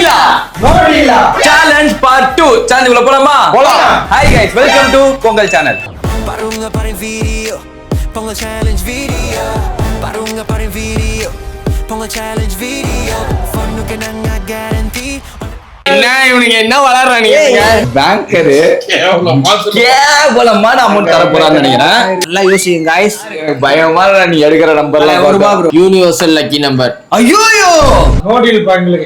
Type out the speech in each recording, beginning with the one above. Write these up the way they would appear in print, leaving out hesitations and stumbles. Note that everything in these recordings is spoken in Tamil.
Challenge part 2. Challenge உள்ள போலாமா? Hi guys, welcome to Pongal channel. Parunga parin video, Pongal challenge video. Parunga parin video, Pongal challenge video. Funnuke nanga guarantee. என்ன இவனுங்க என்ன வளர்றானுங்க பேங்கர் கேவலமான அமௌண்ட் தர போறான்னு நினைக்கிறேன். நல்லா யோசிங்க गाइस. பயமா நீ எடுக்கிற நம்பர்லாம் யூனிவர்சல் லக்கி நம்பர். ஐயோயோ நோடில் பாங்கல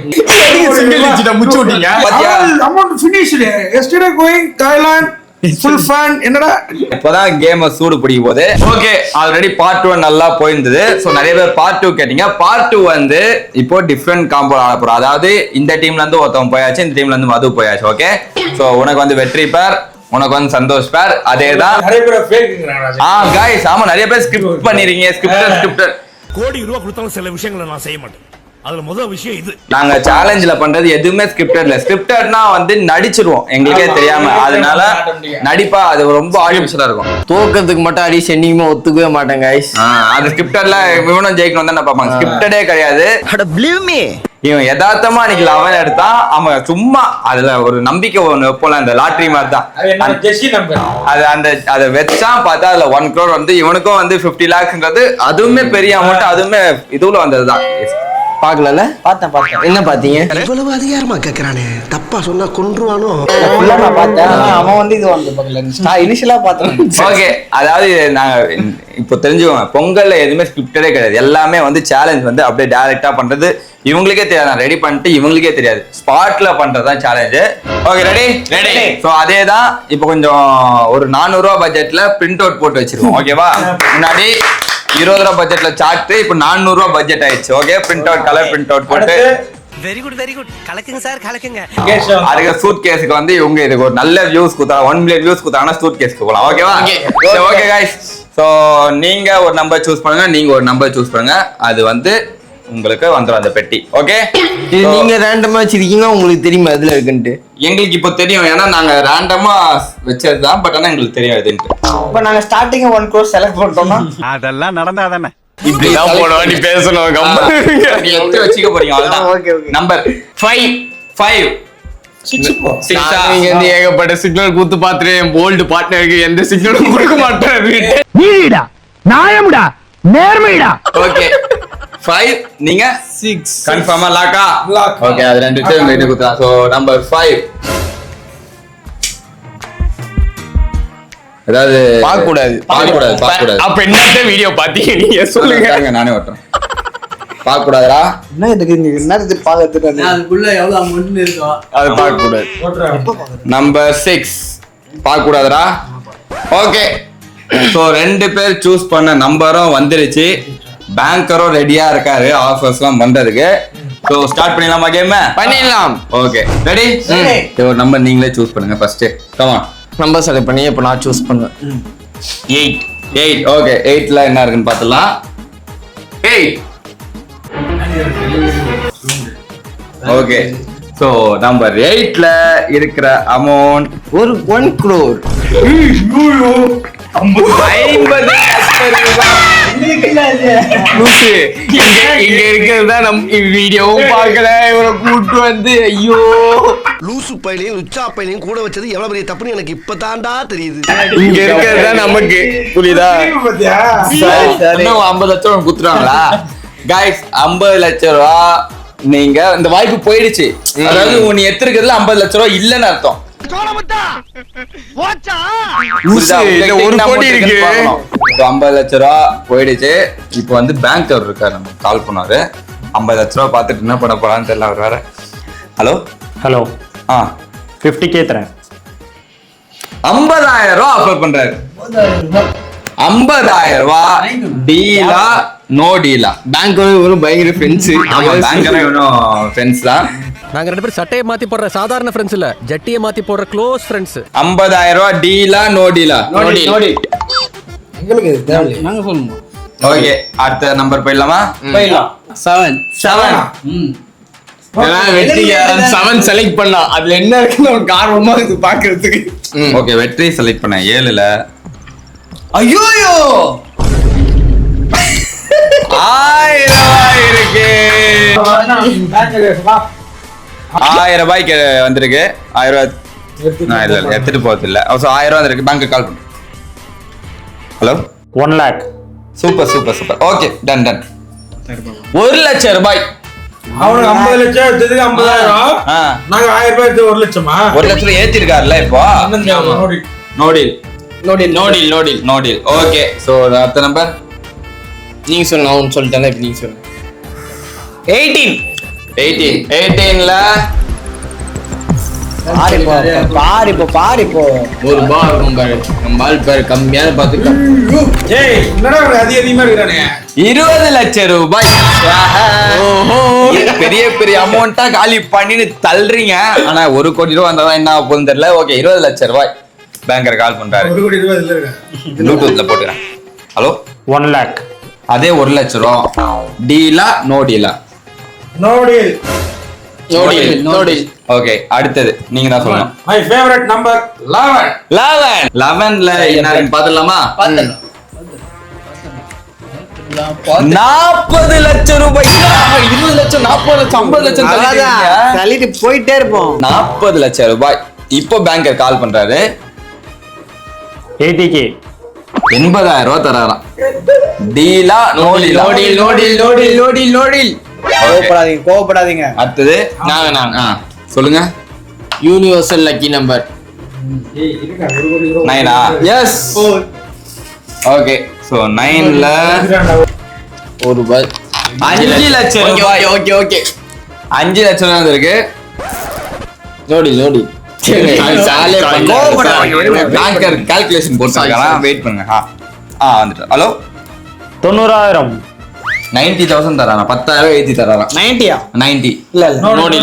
சிங்கிள் டிஜிட் முச்சு விட்டீங்க பாத்தியா? Amount finished yesterday going Thailand full fun. என்னடா இப்போதான் கேம் சூடு பிடிக்க போகுது. ஓகே, ஆல்ரெடி பார்ட் 1 நல்லா போயிருந்தது. ஸோ நிறைய பேர் பார்ட் 2 கேட்டீங்க. பார்ட் 2 வந்து இப்போ டிஃப்ரெண்ட் காம்போ ஆட போறோம். அதாவது இந்த டீம்ல இருந்து ஒருத்தவன் போயாச்சு, இந்த டீம்ல இருந்து மது போயாச்சு. ஓகே, ஸோ உனக்கு வந்து வெற்றி பேர், உனக்கு வந்து சந்தோஷ் பேர். அதேதான் நிறைய பேர் ஃபேக்குங்கறாங்க. गाइस, ஆமா நிறைய பேர் ஸ்கிரிப்ட் பண்ணிருக்கீங்க. ஸ்கிரிப்டர் கோடி ரூபாய் கொடுத்தாலும் சில விஷயங்களை நான் செய்ய மாட்டேன். அதுல முதல் விஷயம் இது. நாங்க சேலஞ்சில பண்றது எதுவுமே ஸ்கிரிப்டட் இல்ல. ஸ்கிரிப்டட்னா வந்து நடிச்சிருவோம் எங்களுக்கே தெரியாம. அதனால நடிப்பா அது ரொம்ப ஆர்டிஃபிஷியலா இருக்கும். தோக்கிறதுக்கு மட்டும் அடி சென்னிக்குமே ஒத்துக்கவே மாட்டேன் गाइस. அது ஸ்கிரிப்டட்ல இவனும் ஜெயிக்கணும் தான் பாப்பாங்க. ஸ்கிரிப்டடே கிடையாது. அட believe me. இவன் யதார்த்தமா அன்னைக்கு 11 எடுத்தா அவன் சும்மா அதுல ஒரு நம்பிக்கை ஒண்ணு வைப்போம்ல, அந்த லாட்டரி மாதிரி தான். அது என்ன ஜெஸ்ஸி நம்பர். அது அந்த அதை வச்சான் பார்த்தா அதுல 1 crore வந்து இவனுக்கும் வந்து 50 lakhsன்றது அதுவுமே பெரிய அமௌண்ட். அதுவுமே இதுல வந்ததுதான். பாக்கலல? பார்த்தேன். என்ன பாத்தீங்க? இவ்வளவு அதிகாரமா கேக்குறானே, தப்பா சொன்னா கொன்றுவானோ. ஃபுல்லா நான் பார்த்தேன். அவன் வந்து இது வந்து பக்கல இனிஷியலா பார்த்தேன். ஓகே, அதாவது நாங்க இப்போ தெரிஞ்சுக்கோங்க, பொங்கல்ல எதுவுமே ஸ்கிரிப்டடே கிடையாது. எல்லாமே வந்து சேலஞ்ச் வந்து அப்படியே டைரக்டா பண்றது. இவங்களுக்கே தெரியாது, நான் ரெடி பண்ணிட்டு இவங்களுக்கே தெரியாது. ஸ்பாட்ல பண்றதுதான் சேலஞ்சு. Okay, ready. சோ அதே தான். இப்போ கொஞ்சம் ஒரு 400 ரூபாய் பட்ஜெட்ல பிரிண்ட் அவுட் போட்டு வச்சிருக்கோம். ஓகேவா? முன்னாடி 20 ரூபாய் பட்ஜெட்ல சார்ட், இப்போ 400 ரூபாய் பட்ஜெட் ஆயிடுச்சு. Okay, print out, colour print out போட்டு Very good. கலக்குங்க சார், கலக்குங்க. அதுக்கு சூட் கேஸுக்கு வந்து இவங்க இதுக்கு ஒரு நல்ல வியூஸ் கொடுத்தா 1 million வியூஸ் கொடுத்தாங்கன்னா சூட் கேஸ்க்கு போகலாம். ஓகேவா? ஓகே गाइस, ஸோ நீங்க ஒரு நம்பர் சூஸ் பண்ணுங்க, நீங்க ஒரு நம்பர் சூஸ் பண்ணுங்க. அது வந்து உங்களுக்கு வந்துடும் அந்த பெட்டி. ஓகே, இது நீங்க ரேண்டமா வச்சிருக்கீங்க, உங்களுக்கு தெரியுமா எதுல இருக்குன்ட்டு? எங்களுக்கு இப்போ தெரியும், ஏன்னா நாங்க ரேண்டமா வச்சதுதான். பட் ஆனா எங்களுக்கு தெரியும் இதுன்ட்டு. இப்போ நாங்க ஸ்டார்டிங் 1 crore செலக்ட் பண்ணிட்டோம்னா அதெல்லாம் நடந்தாதானே. இப்படிதான் போனோம். நீ பேசணும், நீ எடுத்து வச்சுக்க போறீங்க. அவ்வளவுதான். ஓகே. நம்பர் 5 நீங்க வந்து ஏகப்பட்ட சிக்னல் கூத்து பாத்துறேன். போல்ட் பார்ட்னருக்கு எந்த சிக்னலும் கொடுக்க மாட்டேன். நீடா நியாயம்டா, நேர்மைடா. ஓகே, 5 நீங்க 6 கன்ஃபார்மா லாக்கா? ஓகே, அது ரெண்டு பேரும் வெயிட் குடுறா. So number 5. அதாவது பார்க்க கூடாது. அப்ப என்னத்த வீடியோ பாத்தீங்க நீங்க சொல்லுங்க. நானே ஓட்டுறேன். பார்க்க கூடாதுடா. என்ன இதுக்கு என்ன இது பாக்கிறதுக்கு அதுக்குள்ள எவ்வளவு அமௌண்ட் இருக்கோ அது பார்க்க கூடாது. நம்பர் 6 பார்க்க கூடாதுடா. ஓகே, சோ ரெண்டு பேர் சூஸ் பண்ண நம்பரும் வந்துருச்சு. பேங்கரும் ரெடியா இருக்காரு ஆஃபர்ஸ்லாம் பண்றதுக்கு. சோ ஸ்டார்ட் பண்ணிடலாமா கேம்? பண்ணிடலாம். Okay, ready? ஒரு நம்பர் நீங்களே சூஸ் பண்ணுங்க first. Come on. Number select பண்ணி இப்போ நான் சூஸ் பண்ணுவேன். 8. ஓகே, 8ல என்ன இருக்குன்னு பார்த்தலாம். 8. ஓகே, சோ நம்பர் 8ல இருக்கிற அமௌண்ட் ஒரு 1 crore. 50 லட்சம் ரூபாய். இங்க இருக்கிறது தான் நம்ம வீடியோவும் பார்க்கல. இவரை கூட்டு வந்து ஐயோ லூசு பையனையும் லுச்சா பையனையும் கூட வச்சது எவ்வளவு பெரிய தப்புன்னு எனக்கு இப்பதான்டா தெரியுது. இங்க இருக்கிறது தான் நமக்கு புரியுதா? இன்னும் 50 லட்சம் குத்துறாங்களா? गाइस, 50 லட்சம் ரூபாய் நீங்க இந்த வாய்ப்பு போயிடுச்சு. அதாவது நீ எடுத்துக்கிறதுல 50 லட்சம் ரூபாய் இல்லன்னு அர்த்தம். ஒரு கோடி இருக்கு. 50 லட்சம் ரூபாய் போயிடுச்சு. இப்போ வந்து பேங்க் அவர் இருக்காரு, நம்ம கால் பண்ணாரு. 50 லட்சம் ரூபாய் பார்த்துட்டு என்ன பண்ண போறான்னு தெரியல. அவர் வேற ஹலோ 50K தரேன். 50,000 ரூபாய் ஆஃபர் பண்றாரு. 50,000 ரூபாய் டீலா நோ டீலா? பேங்க் ஒரு பயங்கர ஃப்ரெண்ட்ஸ். பேங்க் இவனும் ஃப்ரெண்ட்ஸ் தான். நாங்க ரெண்டு பேரும் சட்டையை மாத்தி போடுற சாதாரண ஃப்ரெண்ட்ஸ் இல்ல, ஜட்டியை மாத்தி போடுற க்ளோஸ் ஃப்ரெண்ட்ஸ். 50,000 ரூபாய் டீலா நோ டீலா? எங்களுக்கு தேவையில்லை, நாங்க சொல்லுவோம். ஓகே, அடுத்த நம்பர் போயிடலாமா? போயிடலாம். 7. வெற்றி 7 செலக்ட் பண்ணா அதுல என்ன இருக்குன்னு ஒரு ஆர்வமா இது பாக்குறதுக்கு. ஓகே, வெற்றி செலக்ட் பண்ண 7ல. ஐயோயோ 1000 ரூபாய் இருக்கு. 1000 ரூபாய்க்கு வந்திருக்கு. 1000 ரூபாய் நான் இல்ல எடுத்துட்டு போறது இல்ல. ஸோ 1000 ரூபாய் வந்திருக்கு. பேங்க் கால் பண்ணு. Hello 1 lakh. Super super super. Okay done done. 1 லட்சம் ரூபாய். அவனுக்கு 50 லட்சம் எடுத்ததுக்கு 50,000. ஆ நாங்க 1000 ரூபாய் எடுத்து 1 லட்சமா? 1 லட்சம் ஏத்தி இருக்காருல்ல இப்போ. நோடில் நோடில் நோடில். ஓகே ஸோ அடுத்த நம்பர் நீங்க சொல்லுங்க, அவன் சொல்லிட்டாங்க, இப்ப நீங்க சொல்லுங்க. 18ல பாரு இப்போ ஒரு பால் இருக்கும் பாரு, நம்ம பால் பாரு கம்மியான பார்த்து ஏய் என்னடா இவனுக்கு அதிகமா இருக்கிறானே. 20 லட்சம் ரூபாய். பெரிய பெரிய அமௌண்டா காலி பண்ணிட்டு தள்ளுறீங்க. ஆனா 1 கோடி ரூபாய் வந்தாதான் என்ன போகுதுன்னு தெரியல. ஓகே 20 லட்சம் ரூபாய். பேங்கர் கால் பண்றாரு. 1 கோடி ரூபாய் இதுல இருக்கா? ப்ளூடூத்ல போட்டுக்கிறேன். Hello 1 lakh. அதே 1 லட்சம் ரூபா. டீலா நோ டீலா? நோடில். ஓகே அடுத்தது நீங்க தான் சொல்லணும். My favourite number 11. 11ல என்னன்னு பாத்துடலாமா? 40 லட்சம் ரூபாய். 20 லட்சம் 40 லட்சம் 50 லட்சம் தள்ளிட்டு போயிட்டே இருப்போம். 40 லட்சம் ரூபாய். இப்போ பேங்கர் கால் பண்றாரு. 80k. 80,000 ரூபாய் தராராம். டீலா நோடில். கோவப்படாதீங்க. அடுத்தது நான் சொல்லுங்க. Universal lucky number 9. Yes okay so 9ல 1 ரூபாய். 5 லட்சம் ரூபாய். ஓகே 5 லட்சம் ரூபாய் இருக்கு. நோடி பேங்கர் கால்குலேஷன் போட்டுருக்காங்க. வெயிட் பண்ணுங்க. வந்துட்டு. ஹலோ 90,000. 90,000 தரானா? 10,000 ஏத்தி தராராம். 90யா? 90. இல்ல நோடி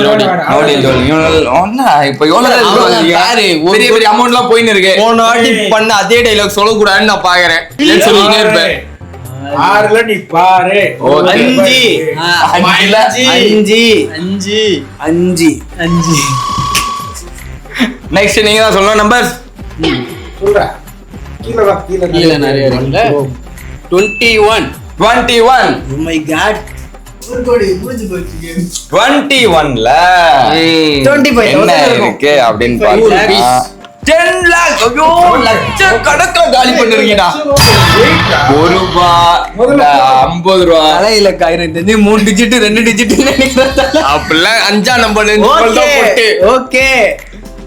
இப்போ எவ்வளவு யாரு பெரிய பெரிய அமௌண்ட்லாம் போயின்னு இருக்கு. போன வாட்டி பண்ண அதே டைலாக் சொல்லக்கூடாதுன்னு நான் பாக்குறேன். சொல்லிட்டே இருப்பேன். 6ல நீ பாரு. 5. நெக்ஸ்ட் நீங்க தான் சொல்லணும். நம்பர் சொல்றா. கீழ நிறைய இருக்குல்ல. 21. 21. Oh my god. 21ல 25,000 என்ன இருக்கு அப்படின்னு பாத்தீங்கன்னா 10 lakh. ஐயோ லட்சக்கணக்கில் காலி பண்ணிருக்கீங்கடா. 1 ரூபாய் 50 ரூபாய். தலையில காயிரம் தெரிஞ்சு 3 டிஜிட் 2 டிஜிட் அப்படிலாம் 5ஆம் நம்பர்ல ஓகே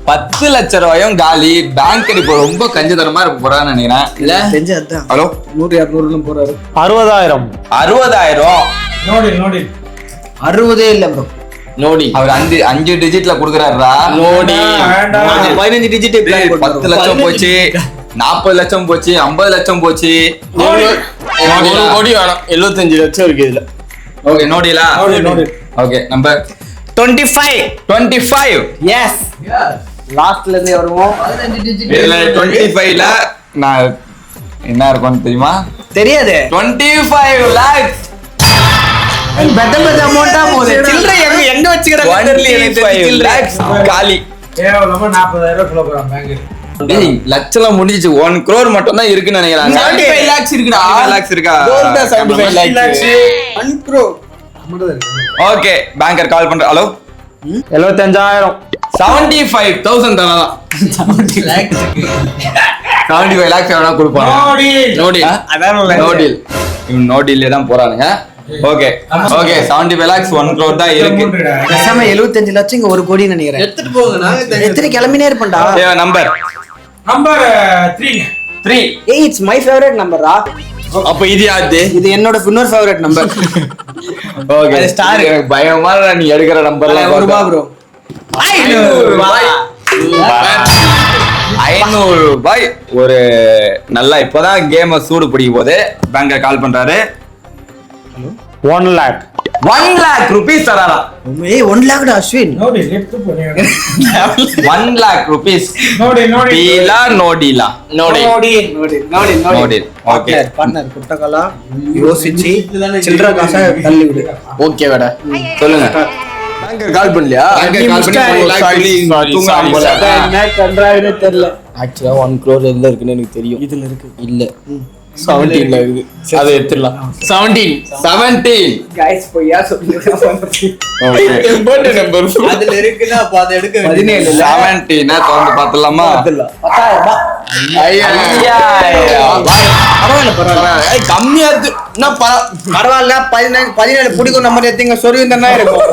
10 லட்சம் ரூபாயும் காலி. பேங்க் இப்போ ரொம்ப கஞ்சதனமா இருக்க போறான்னு நினைக்கிறேன். இல்ல தெரிஞ்சு அதான் ஹலோ 100 200 போறாரு. 60,000. 60,000. நோடில் 60 இல்ல ப்ரோ. நோடி அவர் 5 டிஜிட்ல குடுக்குறாருடா. நோடி 15 டிஜிட் 10 லட்சம் போச்சு, 40 லட்சம் போச்சு, 50 லட்சம் போச்சு. 1 கோடி வேணும். 75 லட்சம் இருக்கு இதுல. ஓகே நோடிலா? நோடில். Okay number 25. எஸ் லாஸ்ட்ல இருந்து வருவோம். இதுல 25ல நான் என்ன இருக்கும்னு தெரியுமா? தெரியாது. 25 lakhs. பெத்த அமௌண்டா போகுது. சில்லறை எங்க வச்சுக்கறாங்க தெரியல. 25 lakhs காலி. கேவலமா 40,000 சொல்ல போறான் பேங்க். டேய் லட்சம் முடிஞ்சிச்சு. 1 crore மட்டும் தான் இருக்குன்னு நினைக்கிறேன். 75 lakhs இருக்குடா. 75 lakhs இருக்கா? 75 lakhs. 1 crore. ஓகே பேங்கர் கால் பண்ற. ஹலோ 75,000. 75,000 தரலாம். 75 lakhs எவனா கொடுப்பாங்க? நோடி நோடில். இவன் நோடில்லே தான் போறானுங்க. ஓகே 75 lakhs 1 crore தான் இருக்கு. பேசாம 75 லட்சம் இங்க 1 கோடி நினைக்கிறேன். எடுத்துட்டு போங்க. நான் எத்தனை கிளம்பினே இருப்பேன்டா. நம்பர் 3. 3. ஏய் இட்ஸ் மை ஃபேவரட் நம்பர்ரா. அப்ப இது யாரு? இது என்னோட இன்னொரு ஃபேவரட் நம்பர். ஓகே அது ஸ்டார். எனக்கு பயமா நீ எடுக்கிற நம்பர்லாம் 1 ரூபாய் ப்ரோ. 500 ரூபாய். 500 ரூபாய். ஒரு நல்லா இப்பதான் கேம் சூடு பிடிக்கும் போது பேங்கர் கால் பண்றாரு. 1 lakh. 1 lakh rupees தராரா? ஏய் 1 லாக்டா அஸ்வின். நோடில் எடுத்து போறேன். 1 lakh rupees. நோடில் டீலா நோடிலா? நோடி நோடில். ஓகே பார்ட்னர் குட்டகலா யோசிச்சி சில்லற காசை தள்ளி விடு. ஓகே வேடா. சொல்லுங்க. பேங்கர் கால் பண்ணலையா? பேங்கர் கால் பண்ணி 1 lakh சொல்லி தூங்குறான் போல. என்ன பண்றாருன்னு தெரியல. ஆக்சுவலா 1 crore எதுல இருக்குன்னு எனக்கு தெரியும். இதுல இருக்கு இல்ல 17 இருக்குது அதை எடுத்துடலாம் 17 கைஸ் பொய்யா சொல்லுங்க பர்த்டே நம்பர் அதுல இருக்குன்னா அப்ப அதை எடுக்க 17 17 திறந்து பார்த்தலாமா? 10,000 பரவாயில்ல கம்மியா இருக்கு என்ன பரவாயில்ல 17 பிடிக்கும் நம்ம எத்திங்க சொருவிந்தா இருக்கும்.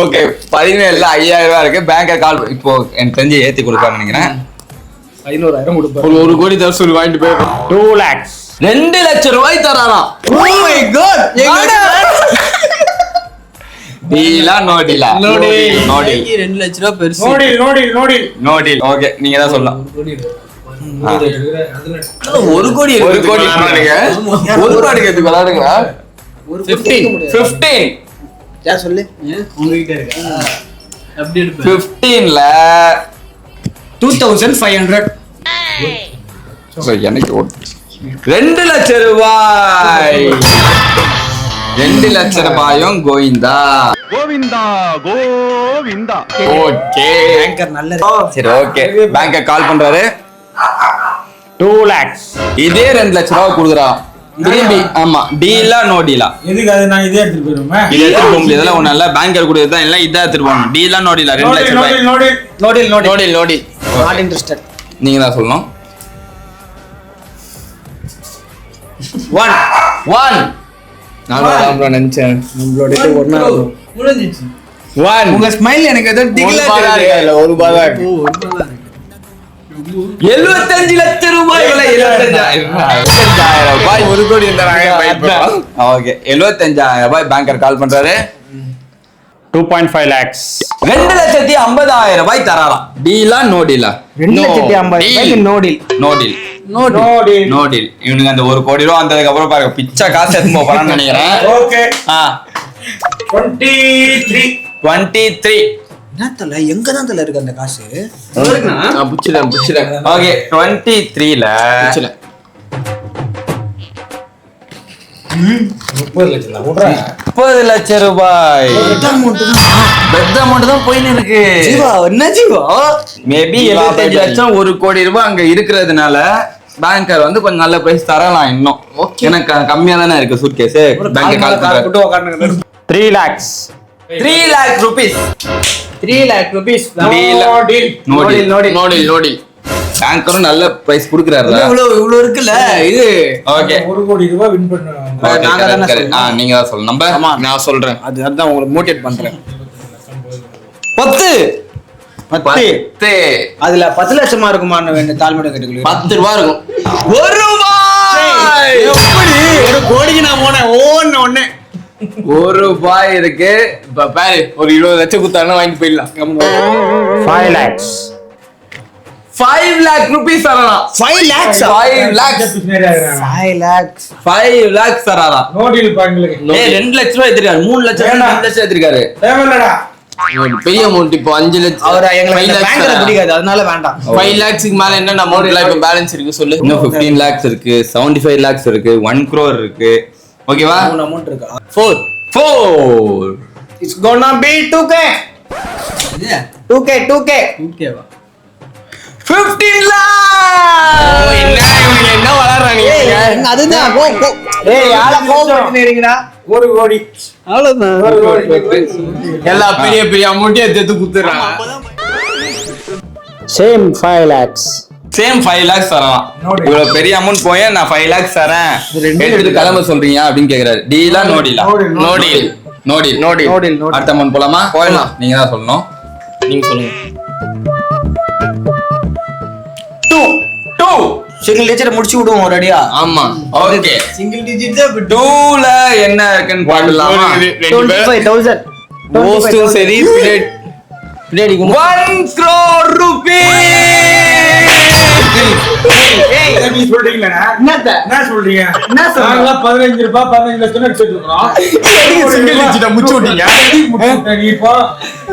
ஓகே 17ல 5000 ரூபாய் இருக்கு. பேங்கர் கால் இப்போ எனக்கு தெரிஞ்சு ஏத்தி கொடுப்பான்னு நினைக்கிறேன். 11,000 கொடுப்பாரு. ஒரு கோடி தர சொல்லி வாங்கிட்டு போயிடும் 2 lakhs. 2 லட்சம் ரூபாய் தராராம். Oh my god டீலா நோ டீலா? No deal. 2 லட்சம் ரூபாய் பெருசு. No deal. ஓகே நீங்க தான் சொல்லலாம். 1 கோடி ஒரு கோடி பண்ணானுங்க. ஒரு கோடி கேத்து விளையாடுங்க. 15 யார் சொல்லு உங்ககிட்ட இருக்கா? அப்படி எடுப்பேன். 15ல 2500 எனக்கு 2 லட்சம் ரூபாய். 2 லட்சம் ரூபாயும் கோவிந்தா. ஓகே பேங்கர் நல்லது. சரி ஓகே பேங்க கால் பண்றாரு. 2 lakhs. இதே 2 லட்சம் ரூபாய் கொடுக்குறான் திரும்பி. ஆமா டீலா நோ டீலா? எதுக்கு அது நான் இதே எடுத்துட்டு போயிருவேன். இது எடுத்துட்டு போக முடியாது. ஒண்ணு இல்ல பேங்கர் கொடுத்தது தான் எல்லாம் இதா எடுத்துட்டு போகணும். டீலா நோ டீலா? 2 லட்சம் ரூபாய். நோடி நாட் இன்ட்ரஸ்டட். நீங்க தான் சொல்லணும். 1 நான் நினைச்சேன் நம்மளோட ஒண்ணா முடிஞ்சிச்சு. 1 உங்க ஸ்மைல் எனக்கு ஏதோ திகிலா இல்ல 1 ரூபாய் தான் இருக்கு. 75 லட்சம் ரூபாய். 75,000 ரூபாய். 1 கோடி ஓகே 75,000 ரூபாய் பேங்கர் கால் பண்றாரு. 2.5 lakhs. 2,50,000 ரூபாய் தராராம். டீலா நோ டீலா? 2,50,000 no deal. No deal. No deal. இவனுக்கு அந்த 1 கோடி ரூபாய் வந்ததுக்கு அப்புறம் பாருங்க பிச்சை காசு எடுத்து போறான்னு நினைக்கிறேன். ஓகே 23 என்னத்தல எங்க தான் தல இருக்கு அந்த காசு? புச்சிடேன் ஓகே 23ல 30 லட்சம் ரூபாய். பெத்த அமௌண்ட் தான் போயின்னு இருக்கு. ஜீவா என்ன ஜீவா? மேபி 75 லட்சம் 1 கோடி ரூபாய் அங்க இருக்கிறதுனால பேங்கர் வந்து கொஞ்சம் நல்ல பிரைஸ் தரலாம் இன்னும். எனக்கு கம்மியா தானே இருக்கு சூட்கேஸ். பேங்கர் கால் பண்றாரு. 3 lakhs. 3 lakh rupees. 3 lakh rupees. No deal. பேங்கரும் நல்ல பிரைஸ் குடுக்குறாரு. இவ்வளவு இருக்குல்ல இது. ஓகே 1 கோடி ரூபாய் வின் பண்ணுவாங்க. நாங்க தானே சொல்லணும். நீங்க தான் சொல்லணும். நம்பர் நான் சொல்றேன். அதுதான் உங்களுக்கு மோட்டிவேட் பண்றேன். 10 அதுல 10 லட்சமா இருக்குமான்னு வேண்டிய தாழ்மையோட கேட்டுக்கொள்கிறேன். 10 ரூபாய் இருக்கும். 1 ரூபாய். எப்படி 1 கோடிக்கு நான் போனேன் ஒண்ணு 1 ரூபாய் இருக்கு. இப்ப பாரு ஒரு 20 லட்சம் குத்தாருன்னா வாங்கிட்டு போயிடலாம். 5 lakhs. 5 lakh rupees தரலாம். 5 lakhs 5 lakhs 5 lakhs 5 lakhs தரலாம். நோ டீல் பாருங்களே. 2 லட்சம் ரூபாய் எடுத்திருக்காரு. 3 லட்சம் 2 லட்சம் எடுத்திருக்காரு. தேவையில்லடா. பெரிய அமௌண்ட் இப்போ 5 லட்சம். அவர எங்களுக்கு பேங்க்ல பிடிக்காது அதனால வேண்டாம். 5 lakhsக்கு மேல என்ன அமௌண்ட்ல இப்போ பேலன்ஸ் இருக்கு சொல்லு. இன்னும் 15 lakhs இருக்கு, 75 lakhs இருக்கு, 1 crore இருக்கு. ஓகேவா? 3 அமௌண்ட் இருக்கு. 4 It's gonna be 2k. 2k வா? 15 lakhs. என்ன வளர்றாங்க என்ன அதுதான் ஏய் யார கோவப்படுறீங்கடா? 1 கோடி. அவ்வளவுதான். 1 கோடி. எல்லா பெரிய அமௌண்ட்டையும் எடுத்து குத்துறாங்க. Same 5 lakhs. சேம் 5 lakhs தரலாம். இவ்வளவு பெரிய அமௌண்ட் போய் நான் 5 lakhs தரேன் எடுத்துட்டு கிளம்ப சொல்றீங்க அப்படின்னு கேக்குறாரு. டீலா நோ டீலா? No deal. அடுத்த அமௌண்ட் போலாமா? போயிடலாம். நீங்க தான் சொல்லணும். நீங்க சொல்லுங்க. 2 சிங்கிள் டிஜிட் முடிச்சு விடுவோம் ஒரு அடியா. ஆமா ஓகே. சிங்கிள் டிஜிட் 2ல என்ன இருக்குன்னு பாக்கலாமா? 25,000 மோஸ்டும் சரி பிளேடி 1 crore rupees. ஏய் எப்படி சொல்றீங்களா? என்ன சொல்றீங்க? நாங்க 15 ரூபாய் 15 லட்சம் எடுத்துட்டு இருக்கோம். சிங்கிள் டிஜிட் முடிச்சு விட்டீங்க. நீ இப்போ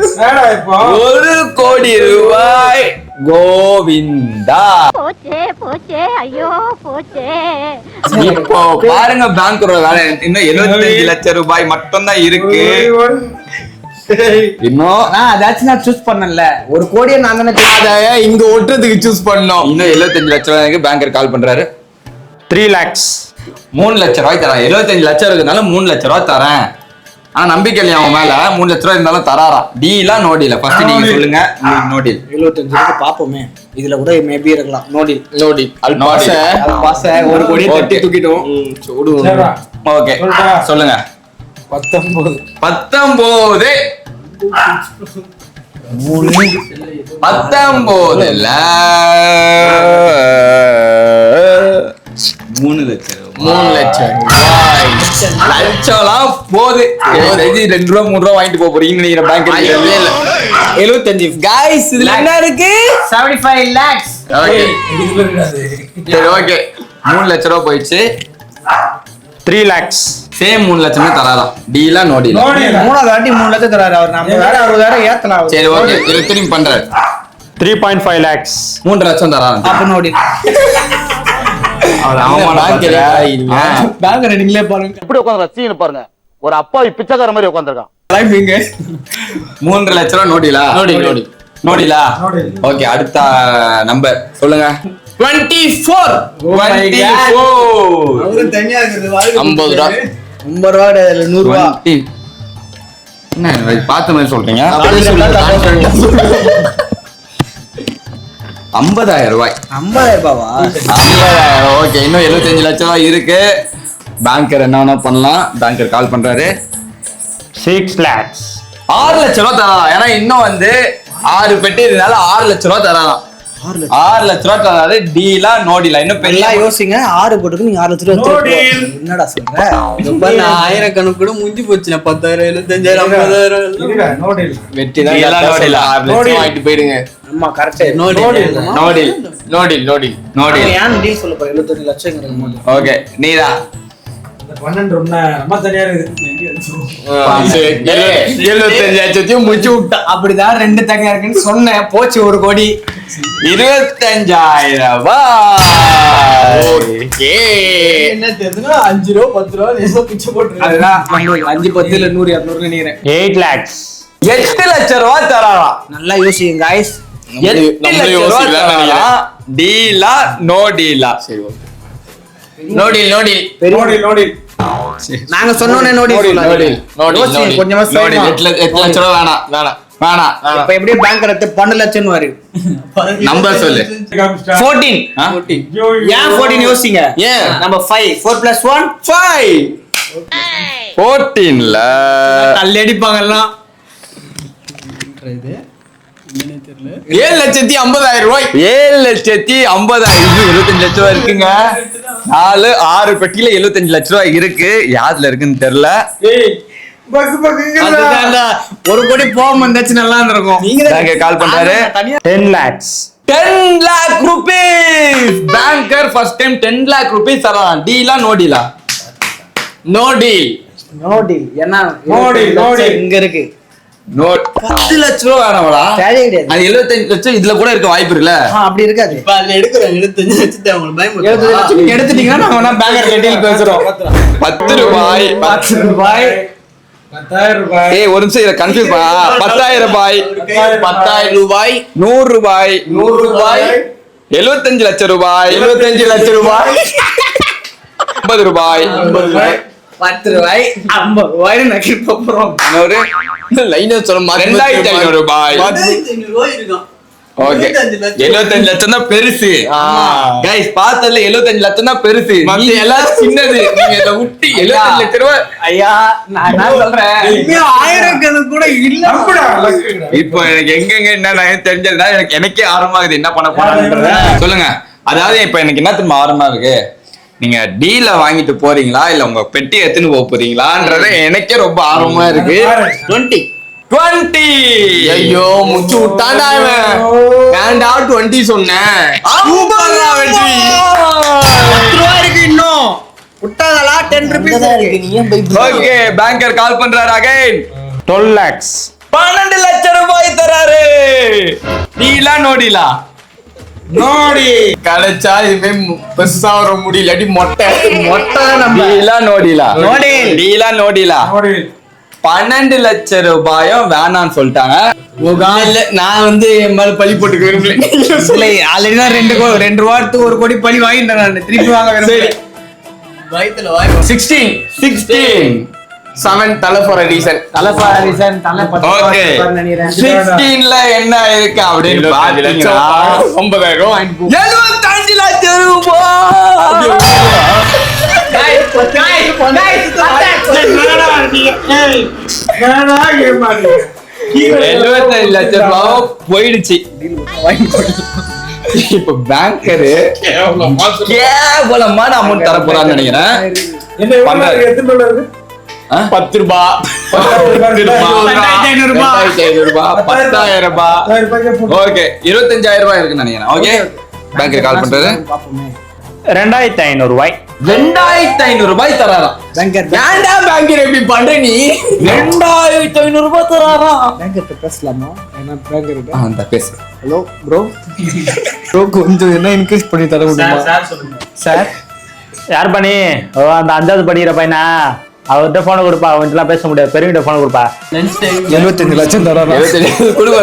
என்னடா இப்போ 1 கோடி ரூபாய் கோவிந்தா. போச்சே ஐயோ போச்சே. இப்போ பாருங்க பேங்கரோட வேலை இன்னும் 75 லட்சம் ரூபாய் மட்டும் தான் இருக்கு. இன்னும் அதாச்சும் நான் சூஸ் பண்ணல. 1 கோடியை நான் தானே அத இங்க ஒட்டுறதுக்கு சூஸ் பண்ணோம். இன்னும் 75 லட்சம் ரூபாய்க்கு பேங்கர் கால் பண்றாரு. 3 lakhs. 3 லட்சம் ரூபாய் தரேன். 75 லட்சம் இருக்கிறதுனால 3 லட்சம் ரூபாய் தரேன். ஆனா நம்பிக்கை இல்லையா அவன் மேல? 3 லட்சம் ரூபாய் இருந்தாலும் தராராம். டீலா நோ டீலா? ஃபர்ஸ்ட் நீங்க சொல்லுங்க. No deal. 75 பாப்போமே. இதுல கூட மேபி இருக்கலாம். No deal. பாச ஒரு கோடி தட்டி தூக்கிட்டோம். சரிடா. ஓகே சொல்லுங்க. 19. 19 19ல 3 லட்சம். 3 லட்சம் லட்சம்லாம் போகுது. 2 ரூபா 3 ரூபா வாங்கிட்டு போறீங்க நீங்க பேங்க். 75. गाइस இதுல என்ன இருக்கு? 75 lakhs. ஓகே இதுல இருக்காது. சரி ஓகே 3 லட்சம் ரூபா போயிடுச்சு. 3 lakhs. சேம் 3 லட்சமே தராராம். டீலா நோ டீலா? மூணாவது வாட்டி 3 லட்சம் தராரு அவர். நம்ம வேற 60,000 ஏத்தலாம். சரி ஓகே இது திரும்பி பண்றாரு. 3.5 lakhs. 3 லட்சம் தராராம். அப்ப நோ டீல். அவர் அவமானம் பேங்க் ரெடிங்லயே பாருங்க. இப்படி உட்கார்ந்து சீன் பாருங்க. ஒரு அப்பாவி பிச்சைக்கார மாதிரி உட்கார்ந்திருக்கான். 3 லட்சம் ரூபா நோ டீலா? நோ டீலா? ஓகே அடுத்த நம்பர் சொல்லுங்க. 24. 24. அவரு தனியா இருக்குது. 50 ரூபா. 50 ரூபா 100 ரூபா. என்ன பார்த்த மாதிரி சொல்றீங்க? 50,000 ரூபாய். 50,000 ரூபாவா? 50,000. ஓகே இன்னும் 75 லட்சம் ரூபாய் இருக்கு. பேங்கர் என்ன வேணா பண்ணலாம். பேங்கர் கால் பண்றாரு. 6 lakhs. 6 லட்சம் ரூபாய் தரலாம். ஏன்னா இன்னும் வந்து 6 பெட்டி இருந்தால 6 லட்சம் ரூபாய் தரலாம். 6 லட்சம் ரூபாய் தராது. டீலா நோ டீலா? இன்னும் பெரிய எல்லாம் யோசிங்க. 6 போட்டுக்கு நீங்க 6 லட்சம் ரூபாய் எடுத்துட்டு போ. என்னடா சொல்ற? ஆயிரம் கணக்கு கூட முடிஞ்சு போச்சு. 10,000 75,000 50,000 இதுடா, no deal. வெட்டி தான் டீலா நோ டீலா? 6 லட்சம் வாங்கிட்டு போயிடுங்க. அம்மா correct. No no deal. No deal. No deal. ஏன் டீல் சொல்ல போற? 75 லட்சம்ங்கறது போது. ஓகே நீதா? இந்த 12 ரொம்ப நம்ம தனியா இருக்குது. 75 லட்சத்தையும் முடிச்சு விட்டா. அப்படிதான் 2 தனியா இருக்குன்னு சொன்னேன். போச்சு 1 கோடி. 25,000 ரூபாய். ஓகே என்ன தெரியுதுன்னா 5 ரூபா 10 ரூபா ஏதோ பிச்சை போட்டுருக்கு. அதுதான் 5 10 இல்ல 100 200 நினைக்கிறேன். 8 lakhs. 8 லட்சம் ரூபாய் தராராம். நல்லா யோசிங்க गाइस. 8 லட்சம் ரூபாய் தராராம். டீலா நோ டீலா? சரி okay. No deal. No deal, no deal. நாங்க சொன்னோனே நோடி கொஞ்சமா 8 லட்சம் ரூபாய் வேணாம். இப்ப எப்படியே பேங்க் ரத்து 12 லட்சம் வரு. நம்பர் சொல்லு. 14. ஏன் 14 யோசிங்க? ஏன் நம்ம 5 4 + 1 5. 14ல தள்ளி அடிப்பாங்கலாம். 7,50,000 ரூபாய். 7,50,000. 25 லட்சம் ரூபாய் இருக்குங்க. 6 பெட்டியில 75 லட்சம் ரூபாய் இருக்கு. யாருல இருக்குன்னு தெரியல. அதுதான்டா 1 கோடி போகாம இருந்தாச்சு நல்லா இருந்திருக்கும். பேங்க கால் பண்றாரு. 10 lakhs. 10 lakh rupees. Banker first time 10 lakh rupees தரான். டீலா நோ டீலா? No deal. No deal. என்ன No deal, no deal. இங்க இருக்கு. நோ 10 லட்சம் ரூபாய் வேணாம்டா. தேவையே கிடையாது. அது 75 லட்சம் இதுல கூட இருக்க வாய்ப்பு இருக்குல்ல? அப்படி இருக்காது. இப்ப அதுல எடுக்குறேன் 75 லட்சத்தை அவங்களுக்கு 75 லட்சம் நீங்க எடுத்துட்டீங்கன்னா நாங்க வேணா பேங்கர் டீல் பேசுறோம். 10 ரூபாய். 10 ரூபாய். 10,000 ரூபாய். ஏய் ஒரு நிமிஷம் இத கன்ஃபியூஸ் பண்ணா. 10,000 ரூபாய். 10,000 ரூபாய். 100 ரூபாய். 100 ரூபாய். 75 லட்சம் ரூபாய். 75 லட்சம் ரூபாய். 50 ரூபாய். 10 ரூபாய் 50 ரூபாய் நக்கி போறோம். இன்னொரு லைனா சொல்ல 2,500 ரூபாய். 2,500 ரூபாய் இருக்கும். ஓகே 75 லட்சம் தான் பெருசு. கைஸ் பார்த்ததுல 75 லட்சம் தான் பெருசு. மத்த எல்லாம் சின்னது. நீங்க இத விட்டு 75 லட்சம் ரூபாய். ஐயா நான் என்ன சொல்றேன்? இன்னும் 1000 கணக்கு கூட இல்ல. நம்புடா, லக்குடா. இப்போ எனக்கு எங்கெங்க என்ன நான் தெரிஞ்சதுனா எனக்கே ஆர்வமாகுது என்ன பண்ண போறாங்கன்றத சொல்லுங்க. அதாவது இப்போ எனக்கு என்ன தெரியுமா ஆர்வமா இருக்கு? நீங்க டீல வாங்கிட்டு போறீங்களா இல்ல உங்க பெட்டி எடுத்துன்னு போக போறீங்களான்றத எனக்கே ரொம்ப ஆர்வமா இருக்கு. 20 ஐயோ முச்சு விட்டான்டா இவன். ஏன்டா 20 சொன்னேன். சூப்பர்டா வெற்றி. 10 ரூபாய் இருக்கு இன்னும். விட்டாதலா 10 ரூபீஸ் இருக்கு. நீ ஏன் பைப் ஓகே பேங்கர் கால் பண்றாரு அகைன். 12 lakhs. 12 லட்சம் ரூபாய் தராரு. டீலா நோ டீலா? நோடி. கலைச்சா இதுவே பெருசா வர முடியல. அடி மொட்டை மொட்டை நம்ம டீலா நோ டீலா? No deal. டீலா நோ டீலா? No deal. 12 லட்சம் ரூபாயும் வேணான்னு சொல்லிட்டாங்க. இல்ல, நான் வந்து என் மேல பழி போட்டுக்க விரும்பல. ஆல்ரெடி தான் 2 வாரத்துக்கு 1 கோடி பழி வாங்கிட்டேன் நான். திருப்பி வாங்க விரும்பல. வயித்துல வாய் 16 7 தலை ஃபார் ரீசன். ஓகே 16ல என்ன இருக்கு அப்படின்னு பாத்தீங்கன்னா 9,000 வாங்கிட்டு 75 லட்சம் ரூபாய். என்னடா கேம் ஆடுறீங்க? 75 லட்சம் ரூபாய் போயிடுச்சு. இப்ப பேங்கரு கேவலமான அமௌண்ட் தர போறான்னு நினைக்கிறேன். என்ன இவ்வளவு எத்தனை டாலர் இருக்கு? 10 ரூபாய் 2,500 ரூபாய் 10,000 ரூபாய் 10,000 ரூபாய். 1000 ரூபாய்க்கு ஓகே 25,000 ரூபாய் இருக்குன்னு நினைக்கிறேன். ஓகே பேங்க்கு கால் பண்றது 2,500 ரூபாய். 2,500 ரூபாய் தராராம். ஏன்டா பேங்கர் எப்படி பண்ற நீ? 2,500 ரூபாய் தராராம். பேங்கர்ட்ட பேசலாமா? ஏன்னா பேங்கர் அந்த பேசு. ஹலோ ப்ரோ கொஞ்சம் என்ன இன்க்ரீஸ் பண்ணி தர முடியுமா சார்? யார் பண்ணி அந்த 5வது படிக்கிற பையனா? அவர்கிட்ட போன கொடுப்பா. அவன்கிட்டலாம் பேச முடியாது. பெரியவங்கிட்ட போன கொடுப்பா. 75 லட்சம் தராரா? குடும்ப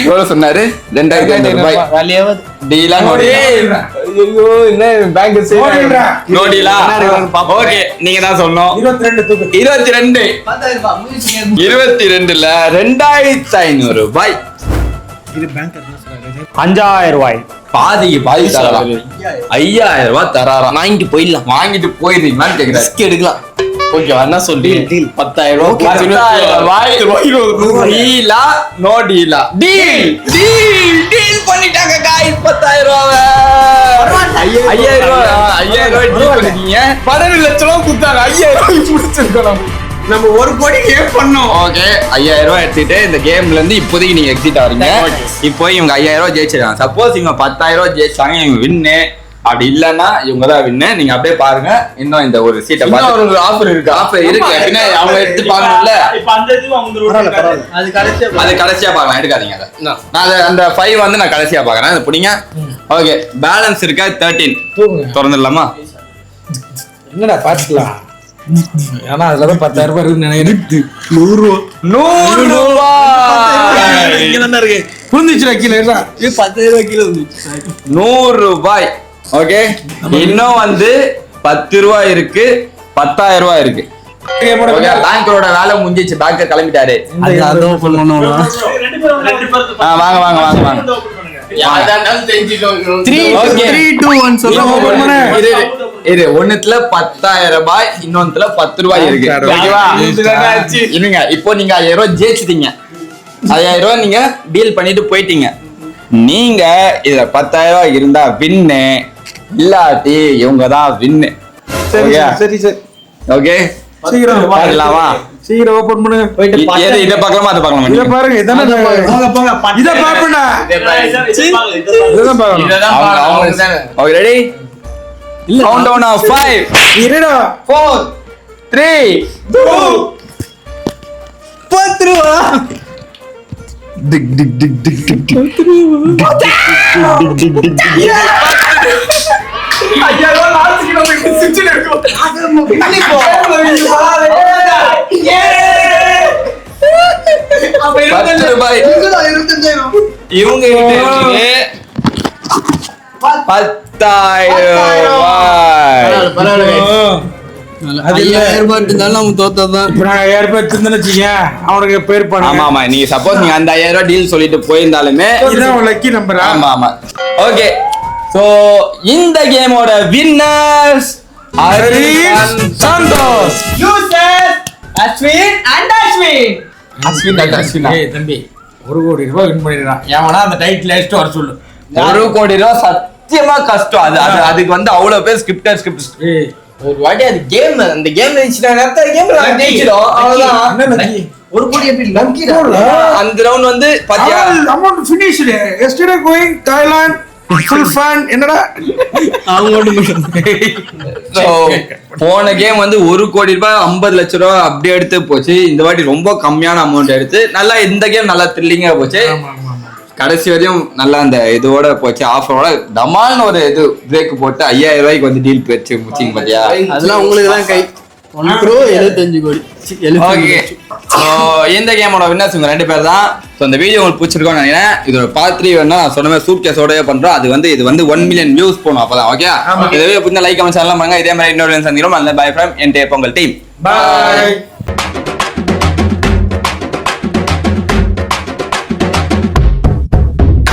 எவ்வளவு சொன்னாரு? 2,500 ரூபாய். வேலையாவது டீலா நோடி. ஐயோ என்ன பேங்க் ஓடிடுறா. நோடிலா. ஓகே நீங்க தான் சொன்னோம். 22 தூக்கு. 22 10,000 ரூபாய் முடிச்சு 22ல 2,500 ரூபாய். இது பேங்கர் தான் சொல்றாரு. 5,000 ரூபாய். பாதிக்கு பாதி தராராம். 5,000 ரூபாய் தராராம். வாங்கிட்டு போயிடலாம். வாங்கிட்டு போயிருந்தீங்களான்னு கேக்குறாரு. ரிஸ்க் எடுக்கலாம். ஓகே என்ன சொல்லி 10,000 ரூபாய் 10,000 ரூபாய். டீலா நோ டீலா? டீல் டீல் பண்ணிட்டாங்க गाइस. 10,000 ரூபாய் 5,000 ரூபாய் டீல் பண்ணிட்டீங்க. 12 லட்சம் ரூபாய் கொடுத்தாங்க. 5,000 ரூபாய் முடிச்சிருக்கோம். நம்ம 1 கோடி கேம் பண்ணோம். ஓகே 5,000 ரூபாய் எடுத்துட்டு இந்த கேம்ல இருந்து இப்போதைக்கு நீங்க எக்ஸிட் ஆவறீங்க. இப்போ இவங்க 5,000 ரூபாய் ஜெயிச்சிருக்காங்க. சப்போஸ் இவங்க 10,000 ரூபாய் ஜெயிச்சாங்க இவங்க வின்னு. அப்படி இல்லன்னா இவங்க தான் வின்னு. நீங்க அப்படியே பாருங்க. இன்னும் இந்த ஒரு சீட்டை பாத்து ஒரு ஆஃபர் இருக்கு. ஆஃபர் இருக்கு. அப்படின்னா அவங்க எடுத்து பாக்கணும்ல. இப்ப அந்த இது அவங்க அது கடைசியா அது கடைசியா பார்க்கலாம். எடுக்காதீங்க அதை. நான் அந்த 5 வந்து நான் கடைசியா பாக்குறேன். அது புடிங்க. ஓகே பேலன்ஸ் இருக்கா 13. திறந்துடலாமா? என்னடா பாத்துக்கலாம். ஏன்னா அதுலதான் 10,000 ரூபாய் இருக்குன்னு நினைக்கிறேன். 100 ரூபாய் இங்க தானே இருக்கு. புரிஞ்சிச்சுடா கீழே இருக்கா? இது 10,000 ரூபாய் கீழே வந்துச்சு. 100 ரூபாய். ஓகே இன்னும் வந்து 10 ரூபாய் இருக்கு. 10,000 ரூபாய் இருக்கு. பேங்கரோட வேலை முடிஞ்சிச்சு. பேங்கர் கிளம்பிட்டாரு. அதான் பண்ணணும். வாங்க வாங்க வாங்க வாங்க. யாராண்டாலும் தெரிஞ்சுக்கோங்க. 3 2 1 சொல்லுங்க. இது ஒண்ணுத்துல 10,000 ரூபாய் இன்னொன்னுல 10 ரூபாய் இருக்கு. ஓகேவா? இருங்க இப்போ நீங்க 5,000 ரூபாய் ஜெயிச்சிட்டீங்க. 5,000 ரூபாய் நீங்க டீல் பண்ணிட்டு போயிட்டீங்க. நீங்க இதுல 10,000 ரூபாய் இருந்தா வின்னு. இல்லாட்டி இவங்க தான் வின்னு. சரி சரி சரி. ஓகே சீக்கிரம் பாக்கலாமா? சீக்கிரம் ஓபன் பண்ணுங்க. இத பார்க்கலாமா அத பார்க்கலாமா? இத பாருங்க. இதானே போங்க போங்க. இத பாப்பேன்டா. இத பாருங்க. இதெல்லாம் okay ready? Count down of 5 இருடா. 4 3 2 10 ரூபாய். Tick tick tick tick tick tick. ஐயா லாஸ்ட் நம்ம சிச்சில இருக்கோம். 10 ரூபாய் இவங்க கிட்ட இருக்கு. 10,000 ரூபாய். அது 5,000 ரூபாய் இருந்தாலும் நம்ம தோத்ததான். இப்ப நான் 5,000 ரூபாய் எடுத்துன்னு வச்சீங்க. அவனுக்கு பேர் ஆமா பண்ணுங்க. ஆமா நீங்க சப்போஸ் நீங்க அந்த 5,000 ரூபாய் டீல் சொல்லிட்டு போயிருந்தாலுமே இதான் உன் லக்கி நம்பரா? ஆமா ஆமா. ஓகே சோ இந்த கேமோட வின்னர்ஸ் ஹரிஷ் சந்தோஷ். அஸ்வின் அண்ட் அஸ்வின். அஸ்வின் ஏய் தம்பி 1 கோடி ரூபாய் வின் பண்ணிடுறான். ஏவனா அந்த டைட்டில் லிஸ்ட் வர சொல்லு. 1 கோடி ரூபாய் சத்தியமா கஷ்டம். அதுக்கு வந்து அவ்வளவு பேர் ஸ்கிரிப்ட். ஏய் ஒரு வாட்டி அது கேம் அந்த கேம் இருந்துச்சுனா நேரத்துல கேம்ல ஜெயிச்சிரோம். அவ்வளவுதான். என்ன லக்கி? 1 கோடி எப்படி லக்கிடா? அந்த ரவுண்ட் வந்து பாத்தியா? Amount finished. Yesterday going Thailand full fun. என்னடா So, போன கேம் வந்து 1 கோடி ரூபாய் 50 லட்சம் ரூபாய் அப்படி எடுத்து போச்சு. இந்த வாட்டி ரொம்ப கம்மியான அமௌண்ட் எடுத்து நல்லா இந்த கேம் நல்லா த்ரில்லிங்கா போச்சு. கடைசி வரையும் நல்லா அந்த இதோட போச்சு. ஆஃபரோட டமால்னு ஒரு இது பிரேக் போட்டு 5,000 ரூபாய்க்கு வந்து டீல் போச்சு முடிச்சிங்க பாத்தியா? அதெல்லாம் உங்களுக்கு தான் கை. 1 crore 75 கோடி ஓகே ஸோ இந்த கேமோட வின்னர்ஸ் இவங்க 2 பேர் தான். ஸோ இந்த வீடியோ உங்களுக்கு பிடிச்சிருக்கோம்னு நினைக்கிறேன். இதோட பார்ட் 3 வேணா நான் சொன்ன மாதிரி சூட் கேஸோடய பண்றோம். இது வந்து 1 மில்லியன் வியூஸ் போகணும் அப்பதான். ஓகே இந்த வீடியோ பிடிச்ச லைக் கமெண்ட்ஸ் எல்லாம் பண்ணுங்க. இதே மாதிரி இன்னொரு சந்திக்கிறோம். அந்த பை ஃப்ரம் என்டே பொங்கல் டீம். பாய்.